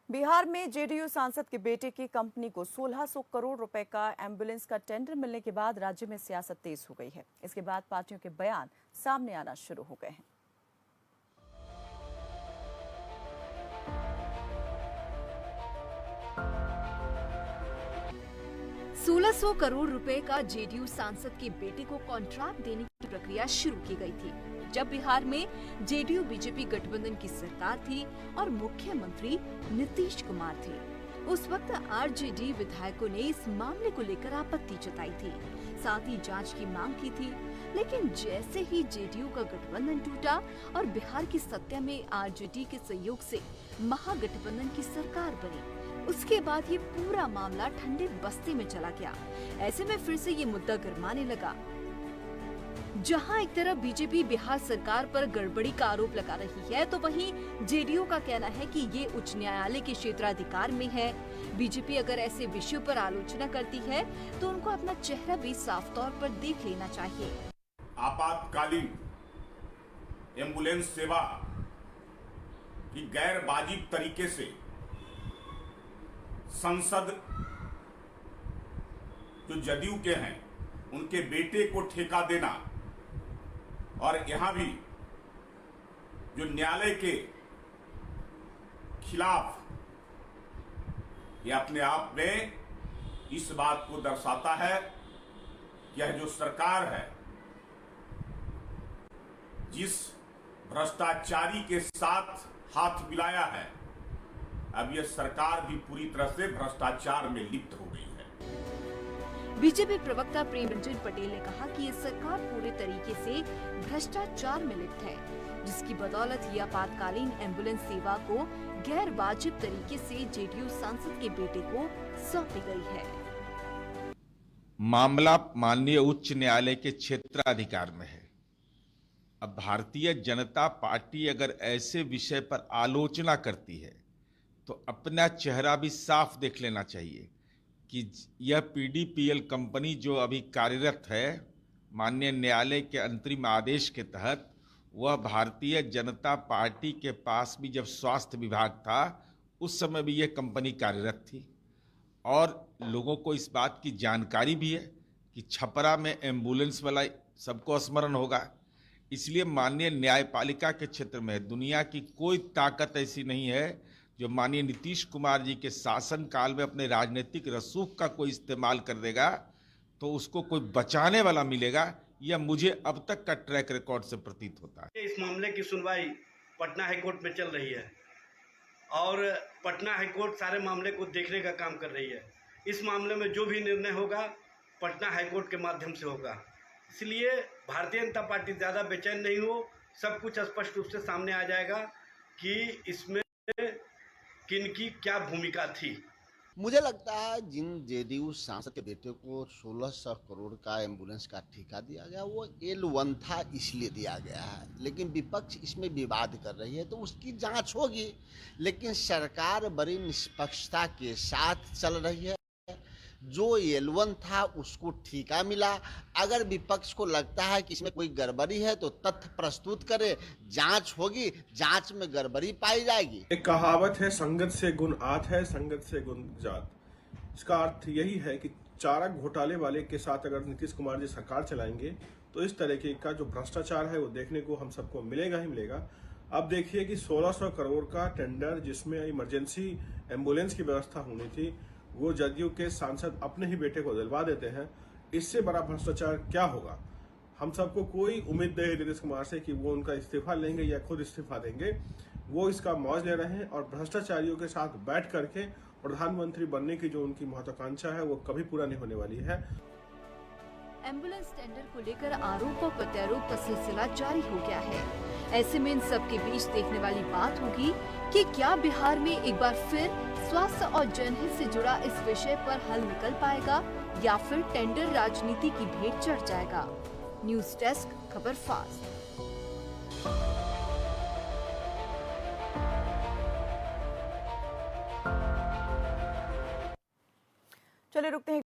बिहार में जेडीयू सांसद के बेटे की कंपनी को 1600 करोड़ रुपए का एम्बुलेंस का टेंडर मिलने के बाद राज्य में सियासत तेज हो गई है। इसके बाद पार्टियों के बयान सामने आना शुरू हो गए हैं। 1600 करोड़ रुपए का जेडीयू सांसद के बेटे को कॉन्ट्रैक्ट देने की प्रक्रिया शुरू की गई थी, जब बिहार में जेडीयू बीजेपी गठबंधन की सरकार थी और मुख्यमंत्री नीतीश कुमार थे। उस वक्त आरजेडी विधायकों ने इस मामले को लेकर आपत्ति जताई थी, साथ ही जांच की मांग की थी। लेकिन जैसे ही जेडीयू का गठबंधन टूटा और बिहार की सत्ता में आरजेडी के सहयोग से महागठबंधन की सरकार बनी, उसके बाद ये पूरा मामला ठंडे बस्ते में चला गया। ऐसे में फिर से ये मुद्दा गरमाने लगा। जहां एक तरफ बीजेपी बिहार सरकार पर गड़बड़ी का आरोप लगा रही है, तो वहीं जेडीयू का कहना है कि ये उच्च न्यायालय के क्षेत्राधिकार में है। बीजेपी अगर ऐसे विषयों पर आलोचना करती है तो उनको अपना चेहरा भी साफ तौर पर देख लेना चाहिए। आपातकालीन एम्बुलेंस सेवा की गैर वाजिब तरीके से संसद जो जदयू के हैं उनके बेटे को ठेका देना और यहां भी जो न्यायालय के खिलाफ, यह अपने आप में इस बात को दर्शाता है कि यह जो सरकार है, जिस भ्रष्टाचारी के साथ हाथ मिलाया है, अब यह सरकार भी पूरी तरह से भ्रष्टाचार में लिप्त हो गई है। बीजेपी प्रवक्ता प्रेम रंजन पटेल ने कहा कि ये सरकार पूरे तरीके से भ्रष्टाचार में लिप्त है, जिसकी बदौलत ये आपातकालीन एम्बुलेंस सेवा को गैर वाजिब तरीके से जेडीयू सांसद के बेटे को सौंपी गई है। मामला माननीय उच्च न्यायालय के क्षेत्राधिकार में है। अब भारतीय जनता पार्टी अगर ऐसे विषय पर आलोचना करती है तो अपना चेहरा भी साफ देख लेना चाहिए कि यह पीडीपीएल कंपनी जो अभी कार्यरत है, माननीय न्यायालय के अंतरिम आदेश के तहत, वह भारतीय जनता पार्टी के पास भी जब स्वास्थ्य विभाग था उस समय भी यह कंपनी कार्यरत थी और लोगों को इस बात की जानकारी भी है कि छपरा में एम्बुलेंस वाला सबको स्मरण होगा। इसलिए माननीय न्यायपालिका के क्षेत्र में दुनिया की कोई ताकत ऐसी नहीं है जो माननीय नीतीश कुमार जी के शासन काल में अपने राजनीतिक रसूख का कोई इस्तेमाल कर देगा तो उसको कोई बचाने वाला मिलेगा। यह मुझे अब तक का ट्रैक रिकॉर्ड से प्रतीत होता है। इस मामले की सुनवाई पटना हाईकोर्ट में चल रही है और पटना हाईकोर्ट सारे मामले को देखने का काम कर रही है। इस मामले में जो भी निर्णय होगा पटना हाईकोर्ट के माध्यम से होगा। इसलिए भारतीय जनता पार्टी ज़्यादा बेचैन नहीं हो, सब कुछ स्पष्ट रूप से सामने आ जाएगा कि इसमें किनकी क्या भूमिका थी। मुझे लगता है जिन जेडीयू सांसद के बेटे को 1600 करोड़ का एम्बुलेंस का ठेका दिया गया, वो L1 था इसलिए दिया गया है, लेकिन विपक्ष इसमें विवाद कर रही है तो उसकी जांच होगी। लेकिन सरकार बड़ी निष्पक्षता के साथ चल रही है। जो L1 था उसको ठेका मिला। अगर विपक्ष को लगता है कि इसमें कोई गड़बड़ी है तो तथ्य प्रस्तुत करे, जांच होगी, जांच में गड़बड़ी पाई जाएगी। एक कहावत है, संगत से गुण आत है, संगत से गुण जात। इसका अर्थ यही है कि चारा घोटाले वाले के साथ अगर नीतीश कुमार जी सरकार चलाएंगे तो इस तरीके का जो भ्रष्टाचार है वो देखने को हम सबको मिलेगा ही मिलेगा। अब देखिए कि 1600 करोड़ का टेंडर जिसमें इमरजेंसी एम्बुलेंस की व्यवस्था होनी थी, वो जदयू के सांसद अपने ही बेटे को दिलवा देते हैं। इससे बड़ा भ्रष्टाचार क्या होगा? हम सबको कोई उम्मीद नहीं है नीतीश कुमार से कि वो उनका इस्तीफा लेंगे या खुद इस्तीफा देंगे। वो इसका मौज ले रहे हैं और भ्रष्टाचारियों के साथ बैठ करके प्रधानमंत्री बनने की जो उनकी महत्वाकांक्षा है वो कभी पूरा नहीं होने वाली है। एम्बुलेंस टेंडर को लेकर आरोप और प्रत्यारोप का सिलसिला जारी हो गया है। ऐसे में इन सब के बीच देखने वाली बात होगी कि क्या बिहार में एक बार फिर स्वास्थ्य और जनहित से जुड़ा इस विषय पर हल निकल पाएगा या फिर टेंडर राजनीति की भेंट चढ़ जाएगा। न्यूज़ डेस्क, खबर फास्ट। चलिए रुकते हैं।